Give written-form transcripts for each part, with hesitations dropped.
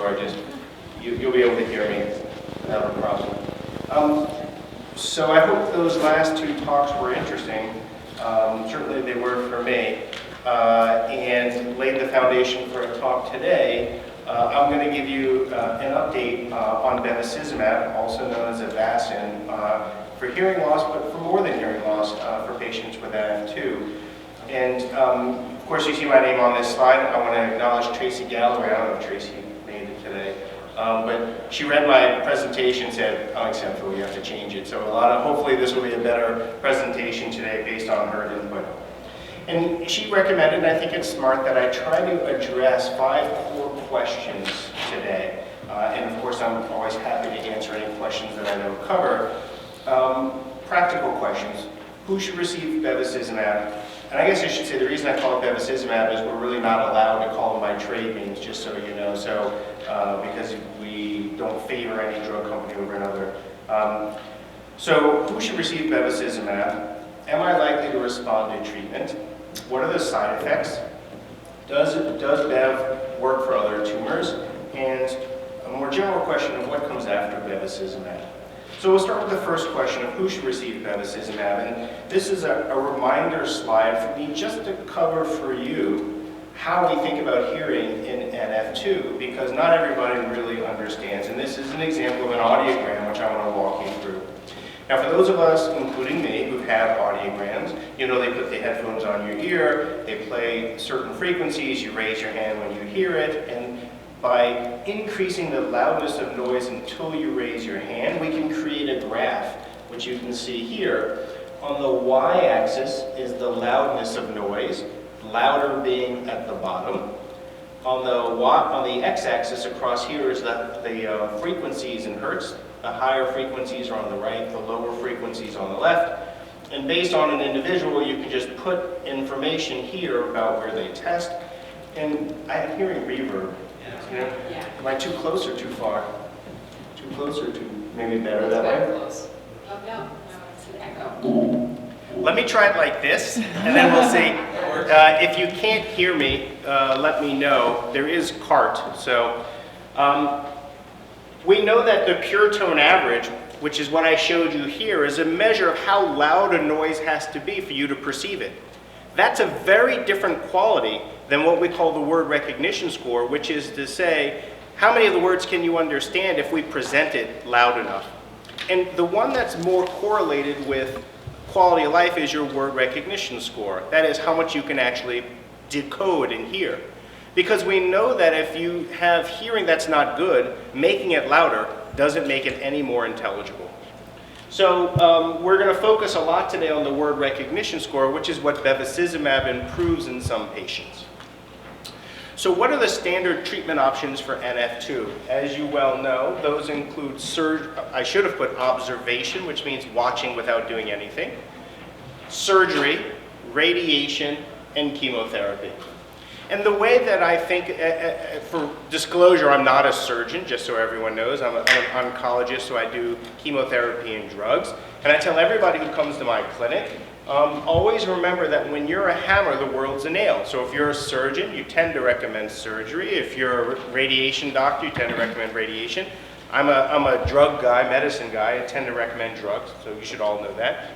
or you'll be able to hear me without a problem. So I hope those last two talks were interesting. Certainly they were for me, and laid the foundation for a talk today. I'm going to give you an update on Bevacizumab, also known as Avastin, for hearing loss, but for more than hearing loss, for patients with NF2. And of course, you see my name on this slide. I want to acknowledge Tracy Galloway. I don't know if Tracy made it today, but she read my presentation and said, unacceptable, you have to change it. So hopefully this will be a better presentation today based on her input. And she recommended, and I think it's smart, that I try to address 5 core questions today. And of course, I'm always happy to answer any questions that I don't cover. Practical questions. Who should receive Bevacizumab? And I guess I should say the reason I call it Bevacizumab is we're really not allowed to call them by trade names, just so you know. So, because we don't favor any drug company over another. So, who should receive Bevacizumab? Am I likely to respond to treatment? What are the side effects? Does Bev work for other tumors? And a more general question of what comes after Bevacizumab. So we'll start with the first question of who should receive Bevacizumab. And this is a reminder slide for me just to cover for you how we think about hearing in NF2, because not everybody really understands. And this is an example of an audiogram which I want to walk you through. Now, for those of us, including me, who've had audiograms, you know they put the headphones on your ear, they play certain frequencies, you raise your hand when you hear it, and by increasing the loudness of noise until you raise your hand, we can create a graph, which you can see here. On the y-axis is the loudness of noise, louder being at the bottom. On the x-axis across here is the frequencies in hertz. The higher frequencies are on the right, the lower frequencies on the left. And based on an individual, you can just put information here about where they test. And I'm hearing reverb. You know? Yeah. Am I too close or too far? Too close or too maybe better that way? Very close. Oh, no, it's an echo. Let me try it like this, and then we'll see. If you can't hear me, let me know. There is CART. So we know that the pure tone average, which is what I showed you here, is a measure of how loud a noise has to be for you to perceive it. That's a very different quality than what we call the word recognition score, which is to say, how many of the words can you understand if we present it loud enough? And the one that's more correlated with quality of life is your word recognition score. That is how much you can actually decode and hear. Because we know that if you have hearing that's not good, making it louder doesn't make it any more intelligible. So we're going to focus a lot today on the word recognition score, which is what Bevacizumab improves in some patients. So what are the standard treatment options for NF2? As you well know, those include I should have put observation, which means watching without doing anything, surgery, radiation, and chemotherapy. And the way that I think, for disclosure, I'm not a surgeon, just so everyone knows. I'm an oncologist, so I do chemotherapy and drugs. And I tell everybody who comes to my clinic, always remember that when you're a hammer, the world's a nail. So if you're a surgeon, you tend to recommend surgery. If you're a radiation doctor, you tend to recommend radiation. I'm a drug guy, medicine guy. I tend to recommend drugs, so you should all know that.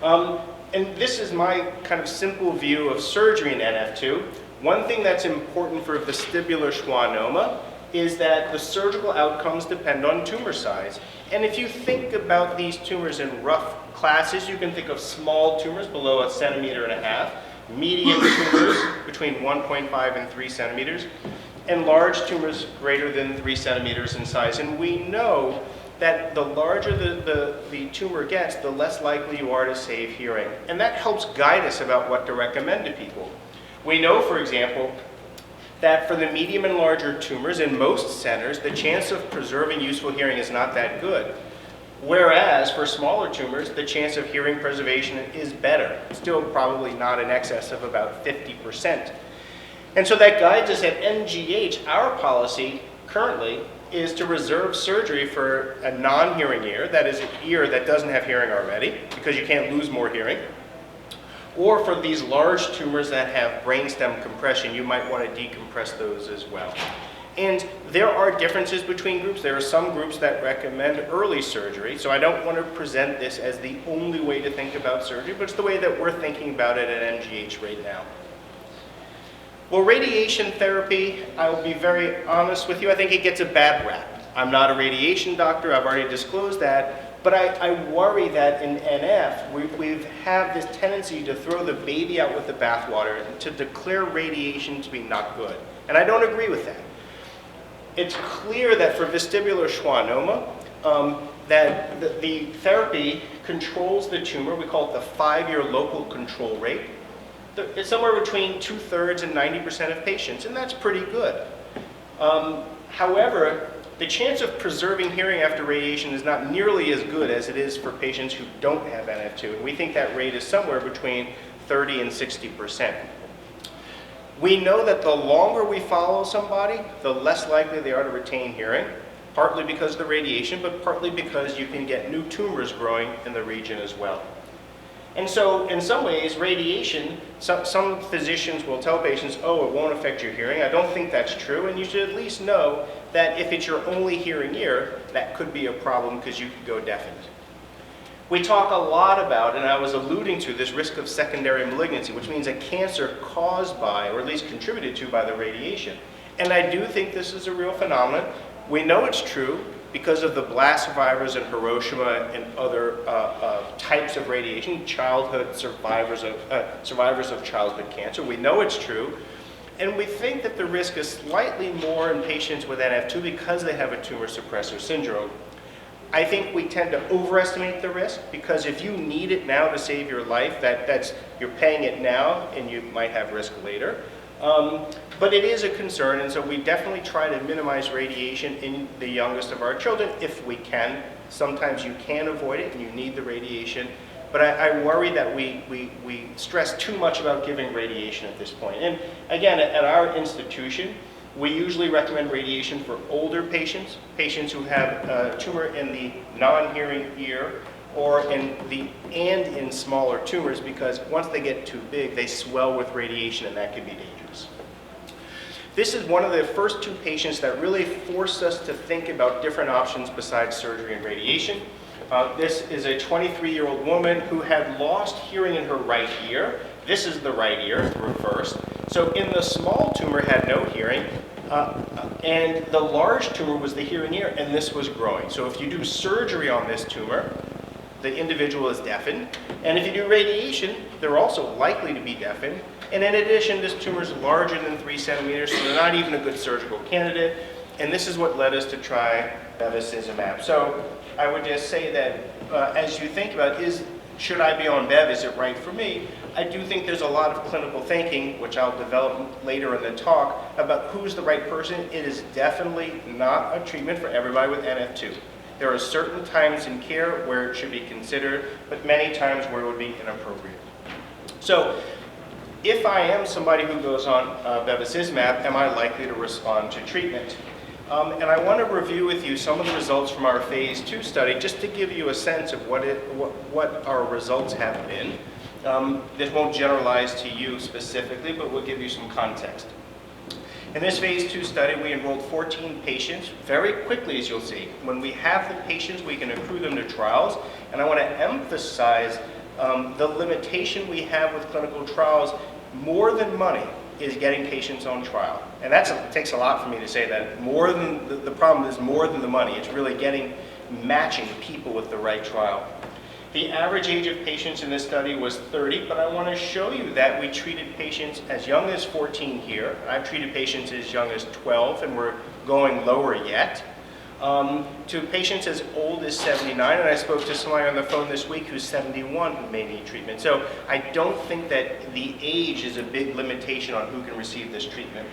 And this is my kind of simple view of surgery in NF2. One thing that's important for vestibular schwannoma is that the surgical outcomes depend on tumor size. And if you think about these tumors in rough classes, you can think of small tumors below 1.5 centimeters, medium tumors between 1.5 and 3 centimeters, and large tumors greater than 3 centimeters in size. And we know that the larger the tumor gets, the less likely you are to save hearing. And that helps guide us about what to recommend to people. We know, for example, that for the medium and larger tumors in most centers, the chance of preserving useful hearing is not that good. Whereas for smaller tumors, the chance of hearing preservation is better, still probably not in excess of about 50%. And so that guides us at NGH. Our policy currently is to reserve surgery for a non-hearing ear, that is an ear that doesn't have hearing already, because you can't lose more hearing. Or for these large tumors that have brainstem compression, you might want to decompress those as well. And there are differences between groups. There are some groups that recommend early surgery, so I don't want to present this as the only way to think about surgery, but it's the way that we're thinking about it at MGH right now. Well, radiation therapy, I will be very honest with you, I think it gets a bad rap. I'm not a radiation doctor, I've already disclosed that, but I worry that in NF, we have this tendency to throw the baby out with the bathwater and to declare radiation to be not good. And I don't agree with that. It's clear that for vestibular schwannoma, that the therapy controls the tumor. We call it the 5-year local control rate. It's somewhere between 2/3 and 90% of patients, and that's pretty good. However, the chance of preserving hearing after radiation is not nearly as good as it is for patients who don't have NF2, and we think that rate is somewhere between 30 and 60%. We know that the longer we follow somebody, the less likely they are to retain hearing, partly because of the radiation, but partly because you can get new tumors growing in the region as well. And so, in some ways, radiation, some physicians will tell patients, oh, it won't affect your hearing. I don't think that's true, and you should at least know that if it's your only hearing ear, that could be a problem because you could go deafened. We talk a lot about, and I was alluding to, this risk of secondary malignancy, which means a cancer caused by, or at least contributed to by the radiation. And I do think this is a real phenomenon. We know it's true because of the blast survivors in Hiroshima and other types of radiation, childhood survivors of childhood cancer. We know it's true. And we think that the risk is slightly more in patients with NF2 because they have a tumor suppressor syndrome. I think we tend to overestimate the risk because if you need it now to save your life, you're paying it now and you might have risk later. But it is a concern, and so we definitely try to minimize radiation in the youngest of our children if we can. Sometimes you can avoid it and you need the radiation, but I worry that we stress too much about giving radiation at this point. And again, at our institution, we usually recommend radiation for older patients, patients who have a tumor in the non-hearing ear or in smaller tumors, because once they get too big, they swell with radiation and that can be dangerous. This is one of the first 2 patients that really forced us to think about different options besides surgery and radiation. This is a 23-year-old woman who had lost hearing in her right ear. This is the right ear, reversed. So in the small tumor had no hearing, and the large tumor was the hearing ear, and this was growing. So if you do surgery on this tumor, the individual is deafened. And if you do radiation, they're also likely to be deafened. And in addition, this tumor is larger than 3 centimeters, so they're not even a good surgical candidate. And this is what led us to try Bevacizumab. So I would just say that as you think about, should I be on Bev, is it right for me? I do think there's a lot of clinical thinking, which I'll develop later in the talk, about who's the right person. It is definitely not a treatment for everybody with NF2. There are certain times in care where it should be considered, but many times where it would be inappropriate. So if I am somebody who goes on Bevacizumab, am I likely to respond to treatment? And I want to review with you some of the results from our phase 2 study, just to give you a sense of what our results have been. This won't generalize to you specifically, but we'll give you some context. In this phase 2 study, we enrolled 14 patients very quickly, as you'll see. When we have the patients, we can accrue them to trials, and I want to emphasize the limitation we have with clinical trials. More than money is getting patients on trial. And it takes a lot for me to say that. The problem is more than the money. It's really matching people with the right trial. The average age of patients in this study was 30, but I want to show you that we treated patients as young as 14 here. I've treated patients as young as 12, and we're going lower yet, to patients as old as 79, and I spoke to somebody on the phone this week who's 71 who may need treatment. So I don't think that the age is a big limitation on who can receive this treatment.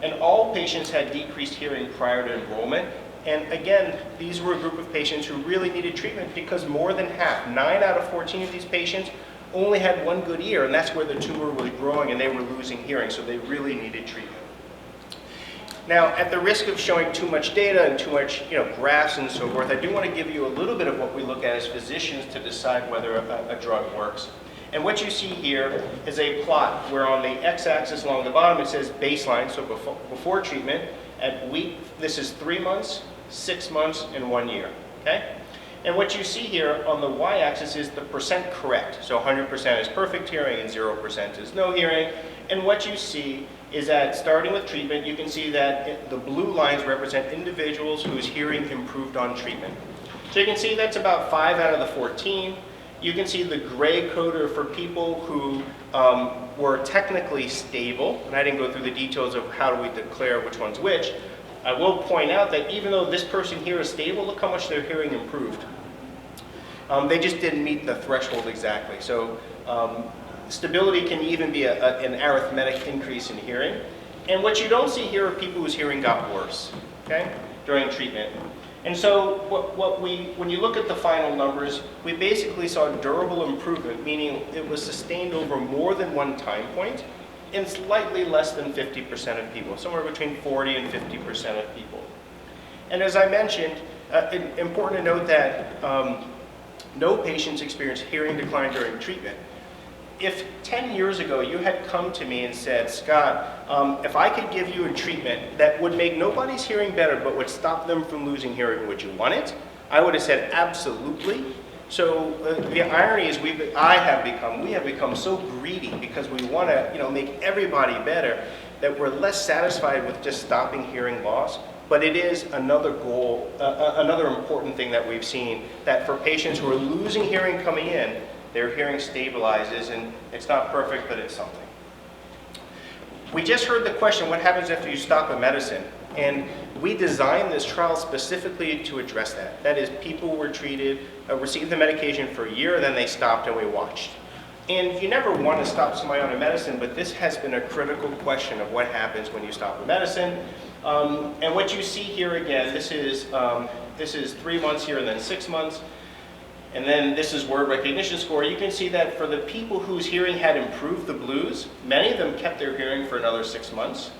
And all patients had decreased hearing prior to enrollment. And again, these were a group of patients who really needed treatment because more than half, 9 out of 14 of these patients, only had one good ear, and that's where the tumor was growing and they were losing hearing, so they really needed treatment. Now, at the risk of showing too much data and too much graphs and so forth, I do want to give you a little bit of what we look at as physicians to decide whether a drug works. And what you see here is a plot where on the x-axis along the bottom it says baseline, so before treatment, at week, this is 3 months, 6 months, and 1 year, okay? And what you see here on the y-axis is the percent correct. So 100% is perfect hearing and 0% is no hearing. And what you see is that starting with treatment, you can see that the blue lines represent individuals whose hearing improved on treatment. So you can see that's about 5 out of the 14. You can see the gray code are for people who were technically stable. And I didn't go through the details of how do we declare which one's which. I will point out that even though this person here is stable, look how much their hearing improved. They just didn't meet the threshold exactly. So stability can even be an arithmetic increase in hearing. And what you don't see here are people whose hearing got worse, okay, during treatment. And so when you look at the final numbers, we basically saw durable improvement, meaning it was sustained over more than one time point in slightly less than 50% of people, somewhere between 40 and 50% of people. And as I mentioned, important to note that no patients experienced hearing decline during treatment. If 10 years ago you had come to me and said, Scott, if I could give you a treatment that would make nobody's hearing better but would stop them from losing hearing, would you want it? I would have said absolutely. So the irony is we have become so greedy because we want to make everybody better that we're less satisfied with just stopping hearing loss. But it is another goal, another important thing that we've seen, that for patients who are losing hearing coming in, their hearing stabilizes, and it's not perfect, but it's something. We just heard the question, what happens after you stop a medicine? And we designed this trial specifically to address that. That is, people were treated, received the medication for a year, then they stopped and we watched. And you never want to stop somebody on a medicine, but this has been a critical question of what happens when you stop a medicine. And what you see here again, this is 3 months here and then 6 months. And then this is word recognition score. You can see that for the people whose hearing had improved, the blues, many of them kept their hearing for another 6 months.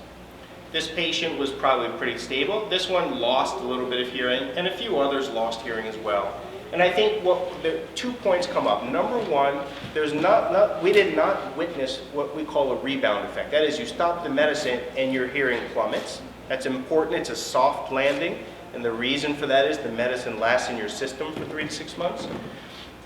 This patient was probably pretty stable. This one lost a little bit of hearing, and a few others lost hearing as well. And I think the 2 points come up. Number one, we did not witness what we call a rebound effect. That is, you stop the medicine and your hearing plummets. That's important. It's a soft landing. And the reason for that is the medicine lasts in your system for 3 to 6 months.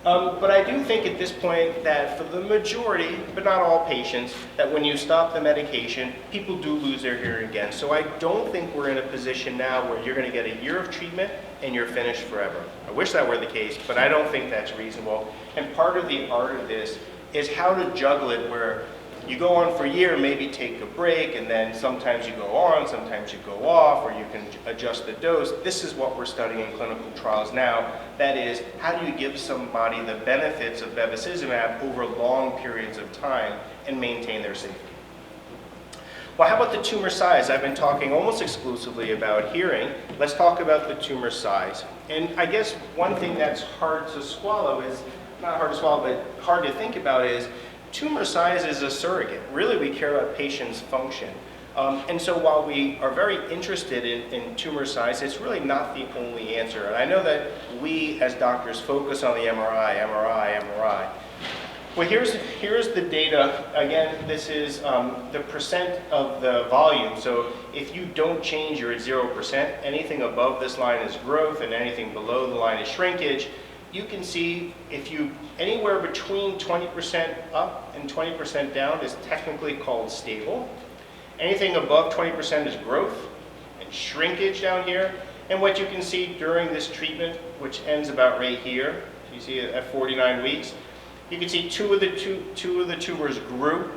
But I do think at this point that for the majority, but not all patients, that when you stop the medication, people do lose their hearing again. So I don't think we're in a position now where you're going to get a year of treatment and you're finished forever. I wish that were the case, but I don't think that's reasonable. And part of the art of this is how to juggle it where you go on for a year, maybe take a break, and then sometimes you go on, sometimes you go off, or you can adjust the dose. This is what we're studying in clinical trials now. That is, how do you give somebody the benefits of Bevacizumab over long periods of time and maintain their safety? Well, how about the tumor size? I've been talking almost exclusively about hearing. Let's talk about the tumor size. And I guess one thing that's hard to swallow is, not hard to swallow, but hard to think about is, tumor size is a surrogate. Really, we care about patient's function. And so while we are very interested in tumor size, it's really not the only answer. And I know that we as doctors focus on the MRI. Well, here's the data. Again, this is the percent of the volume. So if you don't change, you're at 0%. Anything above this line is growth, and anything below the line is shrinkage. You can see if you anywhere between 20% up and 20% down is technically called stable. Anything above 20% is growth and shrinkage down here. And what you can see during this treatment, which ends about right here, you see it at 49 weeks, you can see two of the tumors grew.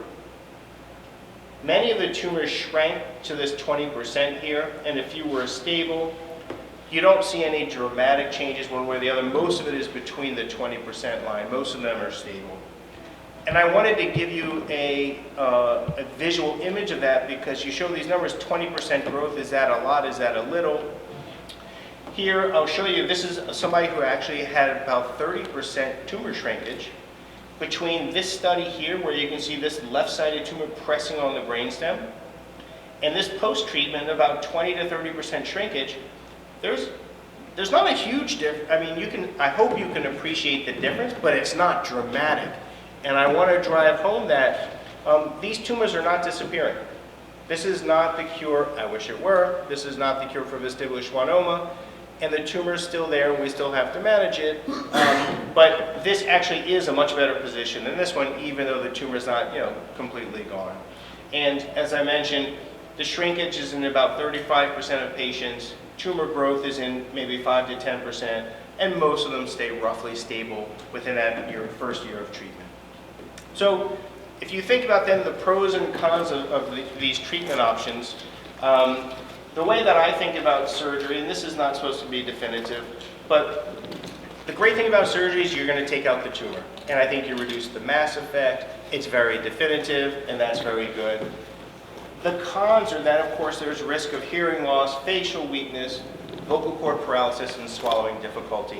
Many of the tumors shrank to this 20% here, and a few were stable. You don't see any dramatic changes one way or the other. Most of it is between the 20% line. Most of them are stable. And I wanted to give you a visual image of that because you show these numbers, 20% growth. Is that a lot? Is that a little? Here, I'll show you, this is somebody who actually had about 30% tumor shrinkage. Between this study here, where you can see this left-sided tumor pressing on the brainstem, and this post-treatment, about 20 to 30% shrinkage, there's not a huge difference. I mean, I hope you can appreciate the difference, but it's not dramatic. And I want to drive home that these tumors are not disappearing. This is not the cure, I wish it were, this is not the cure for vestibular schwannoma, and the tumor is still there, we still have to manage it, but this actually is a much better position than this one, even though the tumor is not, completely gone. And as I mentioned, the shrinkage is in about 35% of patients, tumor growth is in maybe 5 to 10%, and most of them stay roughly stable within that first year of treatment. So if you think about then the pros and cons of these treatment options, the way that I think about surgery, and this is not supposed to be definitive, but the great thing about surgery is you're going to take out the tumor. And I think you reduce the mass effect, it's very definitive, and that's very good. The cons are that, of course, there's risk of hearing loss, facial weakness, vocal cord paralysis, and swallowing difficulty.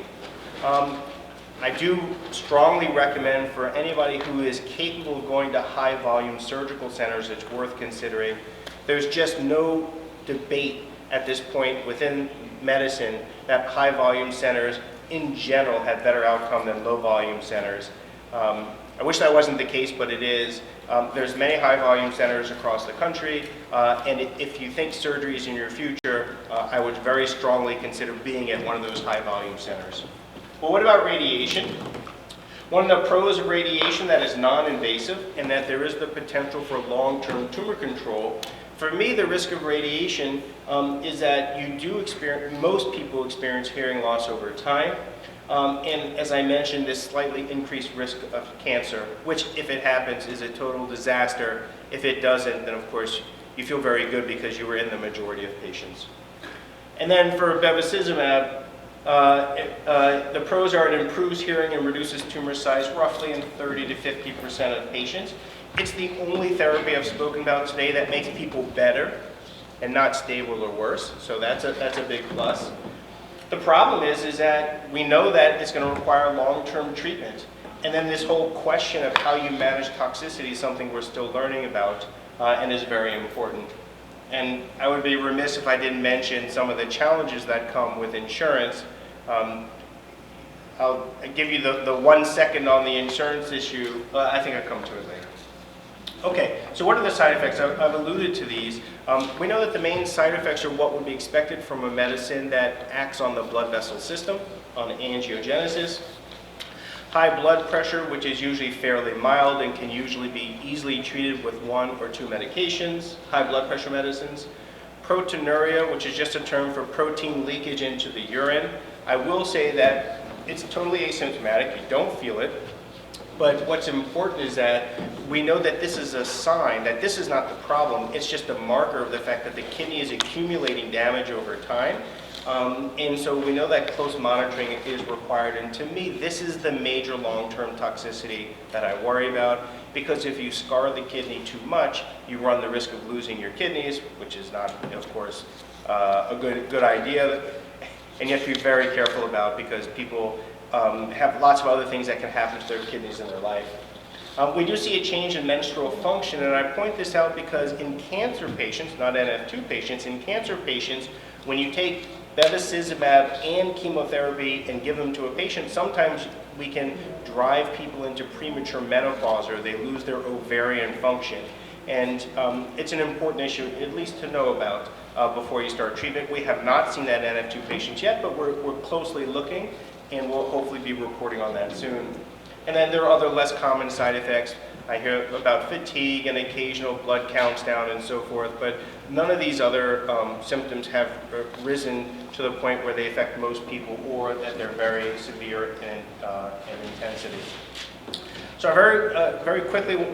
I do strongly recommend for anybody who is capable of going to high volume surgical centers, it's worth considering. There's just no debate at this point within medicine that high volume centers in general have better outcome than low volume centers. I wish that wasn't the case, but it is. There's many high volume centers across the country, and if you think surgery is in your future, I would very strongly consider being at one of those high volume centers. Well, what about radiation? One of the pros of radiation that is non-invasive and that there is the potential for long-term tumor control. For me, the risk of radiation is that you do experience, most people experience hearing loss over time. And as I mentioned, this slightly increased risk of cancer, which if it happens is a total disaster. If it doesn't, then of course you feel very good because you were in the majority of patients. And then for Bevacizumab, the pros are it improves hearing and reduces tumor size roughly in 30 to 50% of patients. It's the only therapy I've spoken about today that makes people better and not stable or worse, so that's a big plus. The problem is that we know that it's going to require long-term treatment, and then this whole question of how you manage toxicity is something we're still learning about and is very important. And I would be remiss if I didn't mention some of the challenges that come with insurance. I'll give you the 1 second on the insurance issue. I think I'll come to it later. Okay, so what are the side effects? I've alluded to these. We know that the main side effects are what would be expected from a medicine that acts on the blood vessel system, on angiogenesis. High blood pressure, which is usually fairly mild and can usually be easily treated with 1 or 2 medications, high blood pressure medicines. Proteinuria, which is just a term for protein leakage into the urine. I will say that it's totally asymptomatic, you don't feel it. But what's important is that we know that this is a sign that this is not the problem, it's just a marker of the fact that the kidney is accumulating damage over time. And so we know that close monitoring is required, and to me this is the major long-term toxicity that I worry about, because if you scar the kidney too much, you run the risk of losing your kidneys, which is not, of course, a good idea, and you have to be very careful about, because people have lots of other things that can happen to their kidneys in their life. We do see a change in menstrual function, and I point this out because in cancer patients, not NF2 patients, in cancer patients, when you take Bevacizumab and chemotherapy and give them to a patient, sometimes we can drive people into premature menopause, or they lose their ovarian function. And it's an important issue, at least to know about before you start treatment. We have not seen that in NF2 patients yet, but we're closely looking, and we'll hopefully be reporting on that soon. And then there are other less common side effects. I hear about fatigue and occasional blood counts down and so forth, but none of these other symptoms have risen to the point where they affect most people, or that they're very severe in intensity. So I very quickly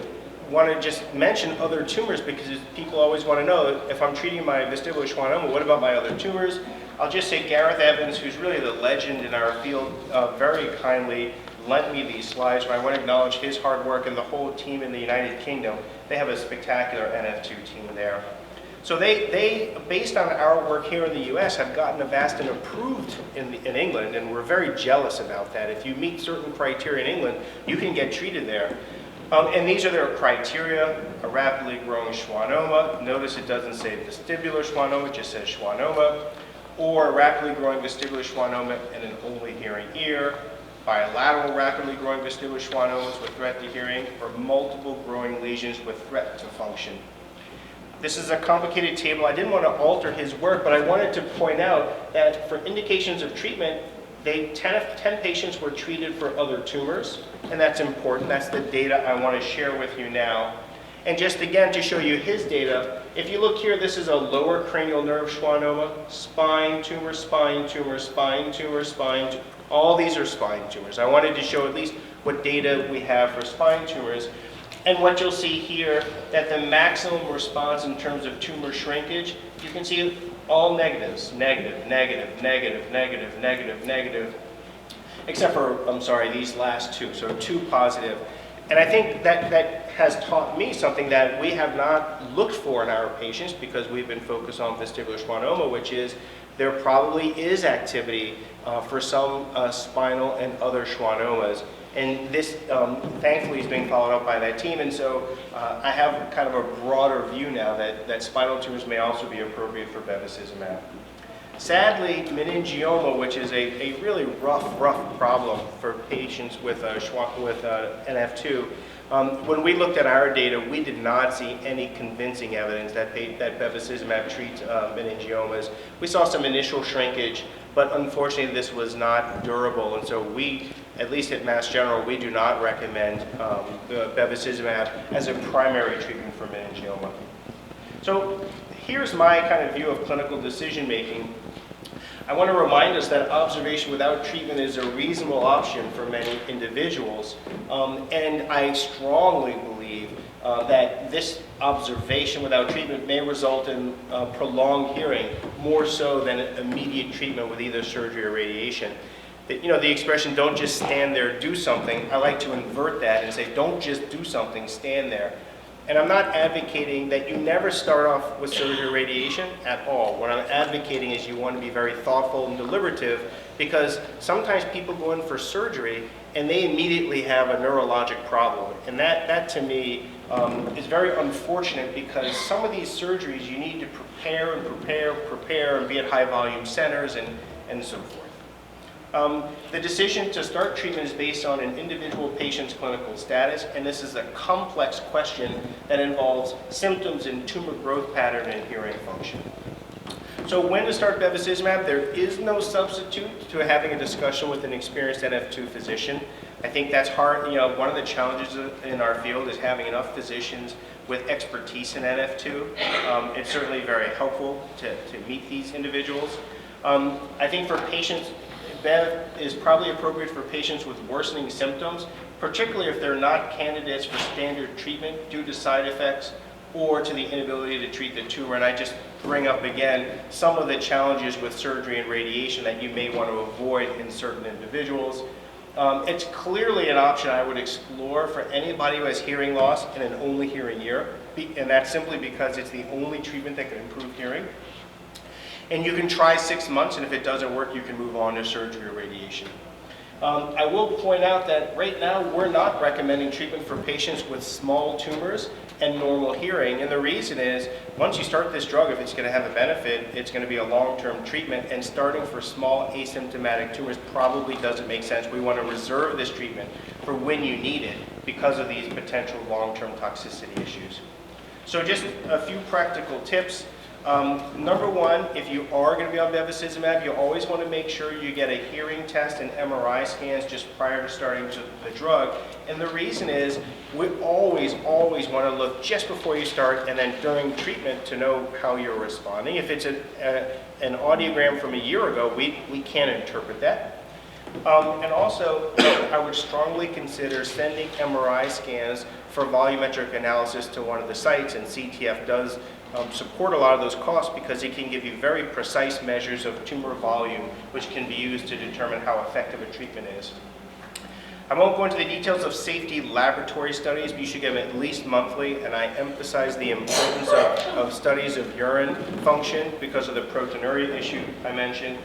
want to just mention other tumors, because people always want to know, if I'm treating my vestibular schwannoma, what about my other tumors? I'll just say Gareth Evans, who's really the legend in our field, very kindly lent me these slides, and I want to acknowledge his hard work and the whole team in the United Kingdom. They have a spectacular NF2 team there. So they, based on our work here in the US, have gotten Avastin approved in England, and we're very jealous about that. If you meet certain criteria in England, you can get treated there. And these are their criteria: a rapidly growing schwannoma. Notice it doesn't say vestibular schwannoma, it just says schwannoma. Or a rapidly growing vestibular schwannoma and an only hearing ear. bilateral rapidly growing vestibular schwannomas with threat to hearing, or multiple growing lesions with threat to function. This is a complicated table. I didn't want to alter his work, but I wanted to point out that for indications of treatment, 10 patients were treated for other tumors, and that's important. That's the data I want to share with you now. And just again, to show you his data, if you look here, this is a lower cranial nerve schwannoma, spine tumor, spine tumor, spine tumor, spine tumor. All these are spine tumors. I wanted to show at least what data we have for spine tumors. And what you'll see here, that the maximum response in terms of tumor shrinkage, you can see all negatives, negative, negative, negative, negative, negative, negative, except for, I'm sorry, these last two, so 2 positive. And I think that has taught me something that we have not looked for in our patients because we've been focused on vestibular schwannoma, which is there probably is activity for some spinal and other schwannomas. And this, thankfully, is being followed up by that team. And so I have kind of a broader view now that spinal tumors may also be appropriate for Bevacizumab. Sadly, meningioma, which is a really rough problem for patients with NF2, when we looked at our data, we did not see any convincing evidence that Bevacizumab treats meningiomas. We saw some initial shrinkage, but unfortunately this was not durable, and so we, at least at Mass General, we do not recommend Bevacizumab as a primary treatment for meningioma. So here's my kind of view of clinical decision making. I want to remind us that observation without treatment is a reasonable option for many individuals, and I strongly believe that this observation without treatment may result in prolonged hearing more so than immediate treatment with either surgery or radiation. The expression, don't just stand there, do something, I like to invert that and say, don't just do something, stand there. And I'm not advocating that you never start off with surgery or radiation at all. What I'm advocating is you want to be very thoughtful and deliberative, because sometimes people go in for surgery and they immediately have a neurologic problem. And that to me is very unfortunate, because some of these surgeries you need to prepare and be at high volume centers and so forth. The decision to start treatment is based on an individual patient's clinical status, and this is a complex question that involves symptoms and tumor growth pattern and hearing function. So when to start Bevacizumab? There is no substitute to having a discussion with an experienced NF2 physician. I think that's hard. One of the challenges in our field is having enough physicians with expertise in NF2. It's certainly very helpful to meet these individuals. I think for patients, Bev is probably appropriate for patients with worsening symptoms, particularly if they're not candidates for standard treatment due to side effects or to the inability to treat the tumor. And I just bring up again some of the challenges with surgery and radiation that you may want to avoid in certain individuals. It's clearly an option I would explore for anybody who has hearing loss in an only hearing year, and that's simply because it's the only treatment that can improve hearing. And you can try 6 months, and if it doesn't work, you can move on to surgery or radiation. I will point out that right now we're not recommending treatment for patients with small tumors and normal hearing, and the reason is once you start this drug, if it's going to have a benefit, it's going to be a long-term treatment, and starting for small asymptomatic tumors probably doesn't make sense. We want to reserve this treatment for when you need it because of these potential long-term toxicity issues. So just a few practical tips. Number one, if you are going to be on Bevacizumab, you always want to make sure you get a hearing test and MRI scans just prior to starting the drug. And the reason is we always want to look just before you start and then during treatment to know how you're responding. If it's an audiogram from a year ago, we can't interpret that. And also, I would strongly consider sending MRI scans for volumetric analysis to one of the sites, and CTF does support a lot of those costs because it can give you very precise measures of tumor volume, which can be used to determine how effective a treatment is. I won't go into the details of safety laboratory studies, but you should get them at least monthly, and I emphasize the importance of studies of urine function because of the proteinuria issue I mentioned.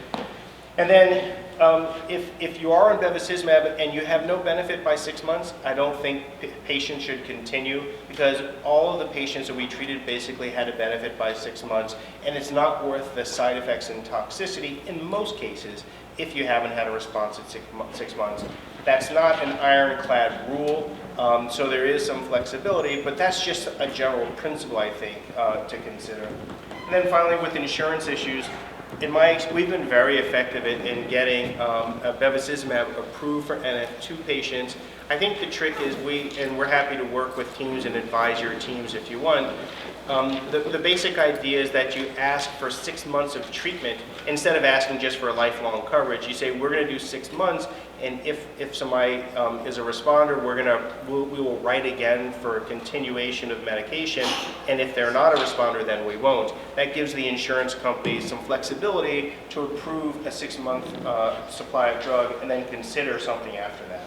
And then if you are on bevacizumab and you have no benefit by 6 months, I don't think patients should continue, because all of the patients that we treated basically had a benefit by 6 months, and it's not worth the side effects and toxicity in most cases if you haven't had a response at 6 months. That's not an ironclad rule, so there is some flexibility, but that's just a general principle, I think, to consider. And then finally, with insurance issues, we've been very effective in getting Bevacizumab approved for NF2 patients. I think the trick is we're happy to work with teams and advise your teams if you want. The basic idea is that you ask for 6 months of treatment instead of asking just for a lifelong coverage. You say, we're going to do 6 months, and if somebody is a responder, we will write again for continuation of medication, and if they're not a responder, then we won't. That gives the insurance companies some flexibility to approve a 6-month supply of drug and then consider something after that.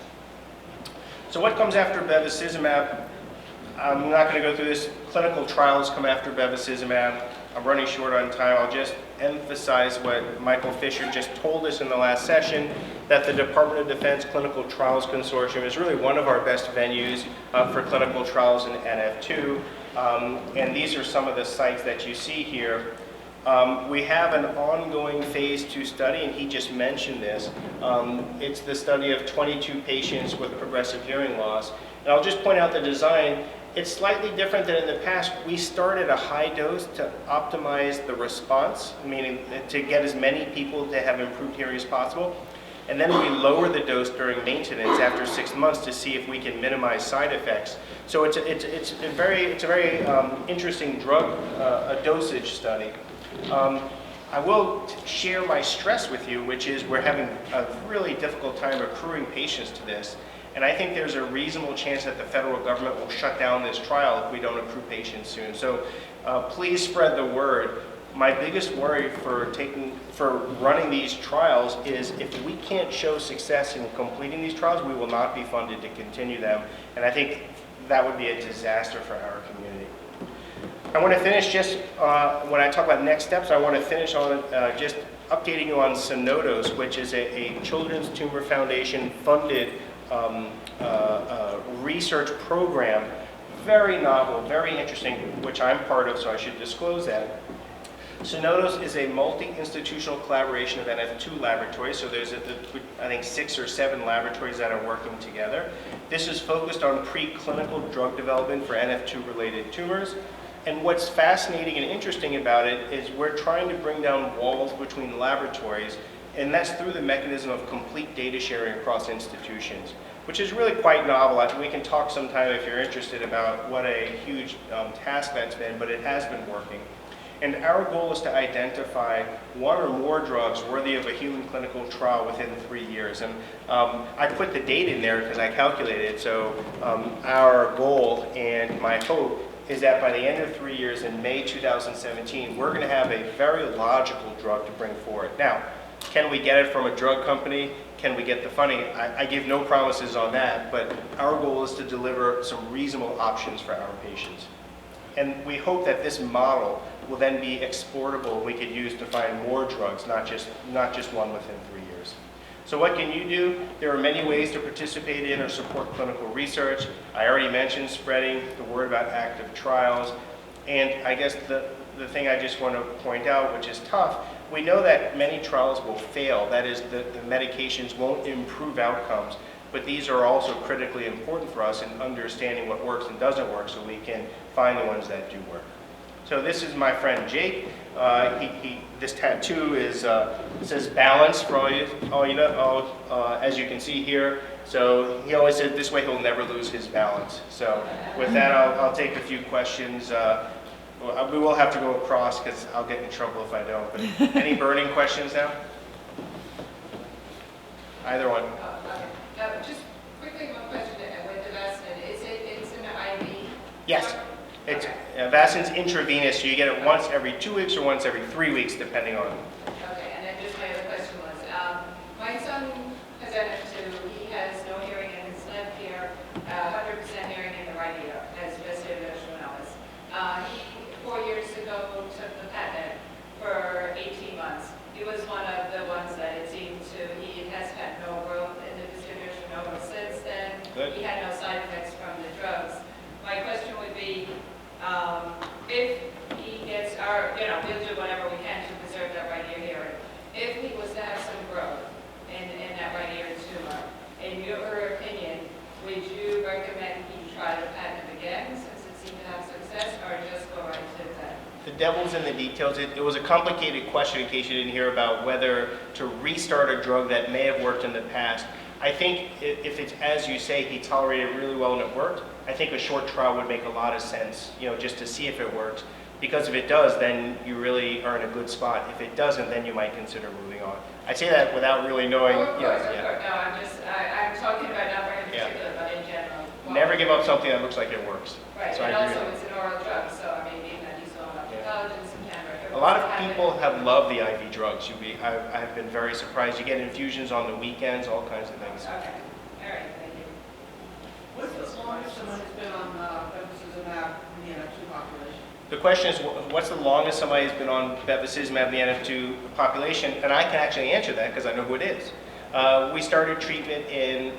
So what comes after Bevacizumab? I'm not going to go through this. Clinical trials come after Bevacizumab. I'm running short on time. I'll just emphasize what Michael Fisher just told us in the last session, that the Department of Defense Clinical Trials Consortium is really one of our best venues for clinical trials in NF2. And these are some of the sites that you see here. We have an ongoing phase 2 study, and he just mentioned this. It's the study of 22 patients with progressive hearing loss. And I'll just point out the design. It's slightly different than in the past. We start at a high dose to optimize the response, meaning to get as many people to have improved hearing as possible. And then we lower the dose during maintenance after 6 months to see if we can minimize side effects. So it's a very interesting drug dosage study. I will share my stress with you, which is we're having a really difficult time accruing patients to this. And I think there's a reasonable chance that the federal government will shut down this trial if we don't accrue patients soon. So please spread the word. My biggest worry for running these trials is if we can't show success in completing these trials, we will not be funded to continue them. And I think that would be a disaster for our community. I want to finish just, when I talk about next steps, I want to finish on just updating you on Sonodos, which is a Children's Tumor Foundation funded research program. Very novel, very interesting, which I'm part of, so I should disclose that. Sonodos is a multi-institutional collaboration of NF2 laboratories, so there's, I think, 6 or 7 laboratories that are working together. This is focused on preclinical drug development for NF2-related tumors. And what's fascinating and interesting about it is we're trying to bring down walls between laboratories, and that's through the mechanism of complete data sharing across institutions, which is really quite novel. We can talk sometime if you're interested about what a huge task that's been, but it has been working. And our goal is to identify 1 or more drugs worthy of a human clinical trial within 3 years. And I put the date in there because I calculated it. So our goal and my hope is that by the end of 3 years, in May 2017, we're going to have a very logical drug to bring forward. Now, can we get it from a drug company? Can we get the funding? I give no promises on that, but our goal is to deliver some reasonable options for our patients. And we hope that this model will then be exportable. We could use to find more drugs, not just one within 3 years. So what can you do? There are many ways to participate in or support clinical research. I already mentioned spreading the word about active trials. And I guess the thing I just want to point out, which is tough, we know that many trials will fail. That is, the medications won't improve outcomes. But these are also critically important for us in understanding what works and doesn't work so we can find the ones that do work. So this is my friend Jake. This tattoo is says balance for all you know, as you can see here. So he always said this way he'll never lose his balance. So with that, I'll take a few questions. We will have to go across because I'll get in trouble if I don't. But any burning questions now? Either one. Just quickly, one question with the Vaccine. It's an IV? Yes. It's Vaccines intravenous, so you get it once every 2 weeks or once every 3 weeks, depending on. Okay, and then just my other question was, my son has NF2. He has no hearing in his left ear, 100% hearing in the right ear, as vestibular Schwannomas. He 4 years ago took the patent for 18 months. He was one of the ones that had seen in the details. It was a complicated question in case you didn't hear about whether to restart a drug that may have worked in the past. I think if it's as you say, he tolerated it really well and it worked, I think a short trial would make a lot of sense, you know, just to see if it works. Because if it does, then you really are in a good spot. If it doesn't, then you might consider moving on. I say that without really knowing. Oh, of course, of yeah. course. No, I'm talking about not very particular, but in general. Well, Never give up something that looks like it works. Right, So and I agree also with it's an oral drug, so I mean, being that you saw intelligence and camera. you. A lot of people have loved the IV drugs. I've been very surprised. You get infusions on the weekends, all kinds of things. Okay, all right, thank you. What's the longest someone has been on Bevcizumab in the NF2 population? The question is, what's the longest somebody's been on Bevacizumab in the NF2 population? And I can actually answer that because I know who it is. We started treatment in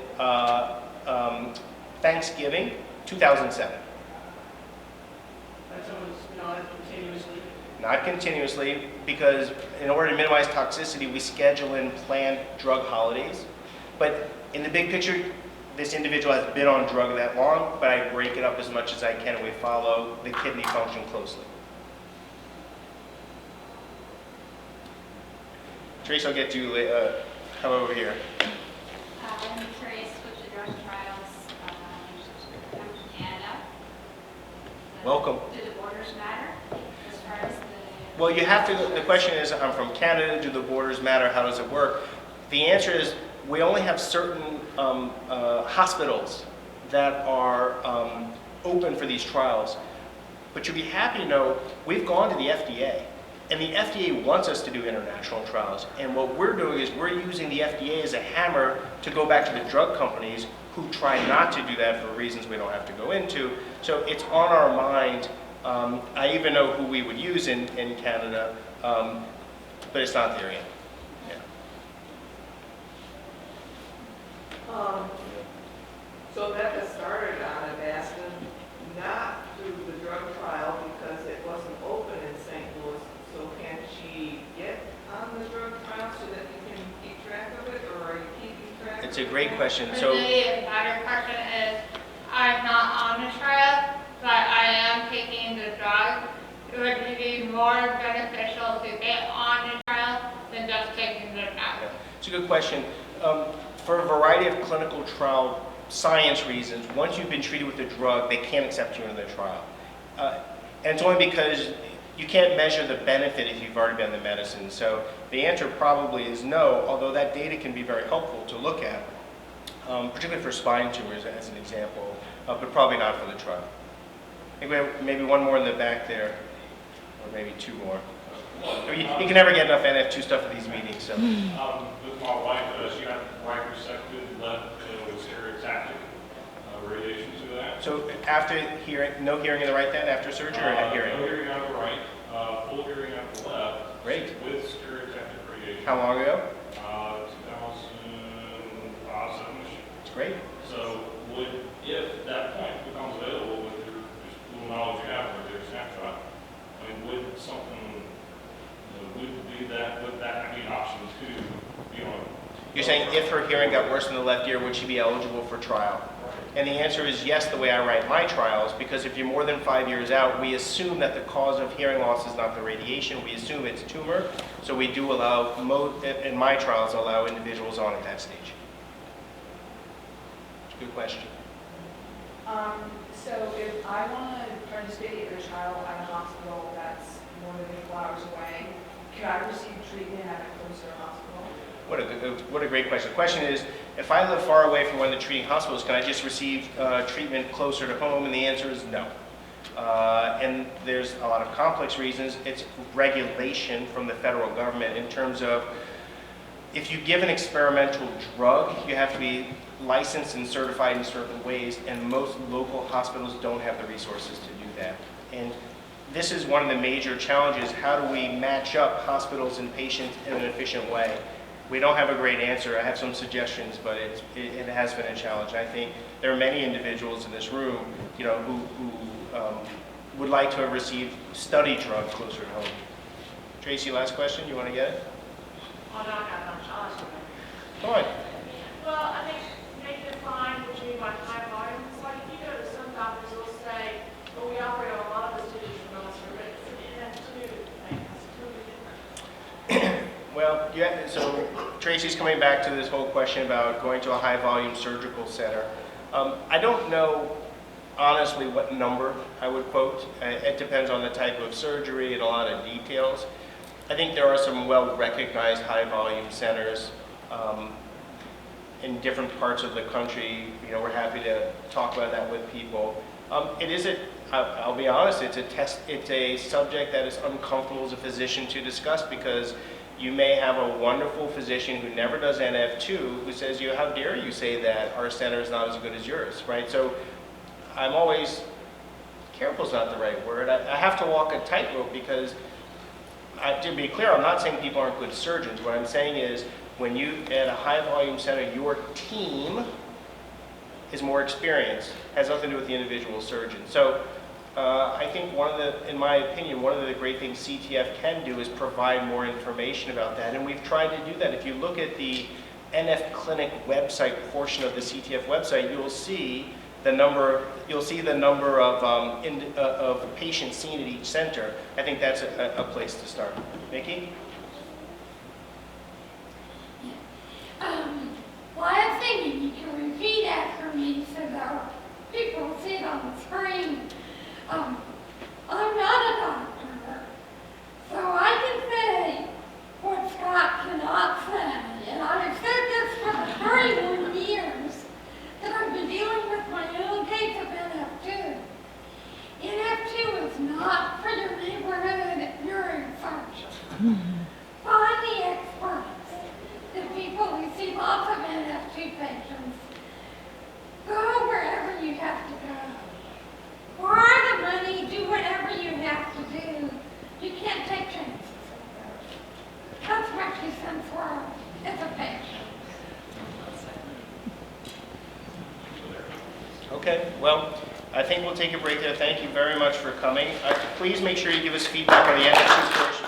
Thanksgiving 2007. That someone's been on it continuously? Not continuously, because in order to minimize toxicity, we schedule in planned drug holidays. But in the big picture, this individual has been on drug that long, but I break it up as much as I can and we follow the kidney function closely. Trace, I'll get you, come over here. I'm curious which the drug trials come to Canada. Welcome. Do the borders matter as far as the... Well, you have to, the question is, I'm from Canada, do the borders matter, how does it work? The answer is, we only have certain hospitals that are open for these trials. But you'll be happy to know, we've gone to the FDA, and the FDA wants us to do international trials. And what we're doing is we're using the FDA as a hammer to go back to the drug companies who try not to do that for reasons we don't have to go into. So it's on our mind. I even know who we would use in Canada, but it's not there yet. So Becca started on Avastin not through the drug trial because it wasn't open in St. Louis. So can she get on the drug trial so that you can keep track of it, or are you keeping track? It's a great question. The So, better question is, I'm not on the trial, but I am taking the drug. It would be more beneficial to get on the trial than just taking the drug. it's a good question. For a variety of clinical trial science reasons, once you've been treated with the drug, they can't accept you into the trial. And it's only because you can't measure the benefit if you've already been on the medicine. So the answer probably is no, although that data can be very helpful to look at, particularly for spine tumors as an example, but probably not for the trial. I think we have maybe one more in the back there, or maybe two more. You can never get enough NF2 stuff at these meetings. So. With my wife, she got right resected left with stereotactic radiation to that. So after hearing, no hearing in the right then after surgery or had hearing? No hearing on the right, full hearing on the left. Great. With stereotactic radiation. How long ago? 2007-ish. It's great. So if that point becomes available with your little knowledge you have with your snapshot, I mean, would that be an option to be on? You're saying if her hearing got worse in the left ear, would she be eligible for trial? And the answer is yes, the way I write my trials, because if you're more than 5 years out, we assume that the cause of hearing loss is not the radiation. We assume it's tumor. So we do allow, in my trials, allow individuals on at that stage. Good question. So if I want to participate in a trial at a hospital that's more than 4 hours away, can I receive treatment at a closer hospital? What a great question. The question is, if I live far away from one of the treating hospitals, can I just receive treatment closer to home? And the answer is no. And there's a lot of complex reasons. It's regulation from the federal government in terms of if you give an experimental drug, you have to be licensed and certified in certain ways, and most local hospitals don't have the resources to do that. And this is one of the major challenges. How do we match up hospitals and patients in an efficient way? We don't have a great answer. I have some suggestions, but it has been a challenge. I think there are many individuals in this room, you know, who would like to have received study drugs closer to home. Tracy, last question. You want to get it? Oh, no, I'll ask you. Go on. Well, I think maybe define what you mean by high volume. It's like if you go to some doctors, they'll say, well, we operate on a lot of those tissues from us, but it's an NF2 Well, yeah, so Tracy's coming back to this whole question about going to a high-volume surgical center. I don't know honestly what number I would quote. It depends on the type of surgery and a lot of details. I think there are some well-recognized high-volume centers in different parts of the country. You know, we're happy to talk about that with people. It is I'll be honest, it's a subject that is uncomfortable as a physician to discuss, because you may have a wonderful physician who never does NF2 who says, "You, how dare you say that our center is not as good as yours," right? So I'm always, careful is not the right word. I have to walk a tightrope, because to be clear, I'm not saying people aren't good surgeons. What I'm saying is, when you at a high volume center, your team is more experienced, has nothing to do with the individual surgeon. So I think in my opinion, one of the great things CTF can do is provide more information about that, and we've tried to do that. If you look at the NF Clinic website portion of the CTF website, you'll see the number of patients seen at each center. I think that's a place to start. Nikki? Well, I was thinking you can repeat after me so that people see it on the screen. I'm not a doctor, so I can say what Scott cannot say. And I've said this for the 31 years that I've been dealing with my own case of NF2. NF2 is not for your neighborhood neurosurgeon. Find the experts, the people who see lots of NF2 patients. Go wherever you have to go. Borrow the money, do whatever you have to do. You can't take chances. That's my 2 cents worth as a patient. Okay, well, I think we'll take a break there. Thank you very much for coming. Please make sure you give us feedback on the NF2 portion.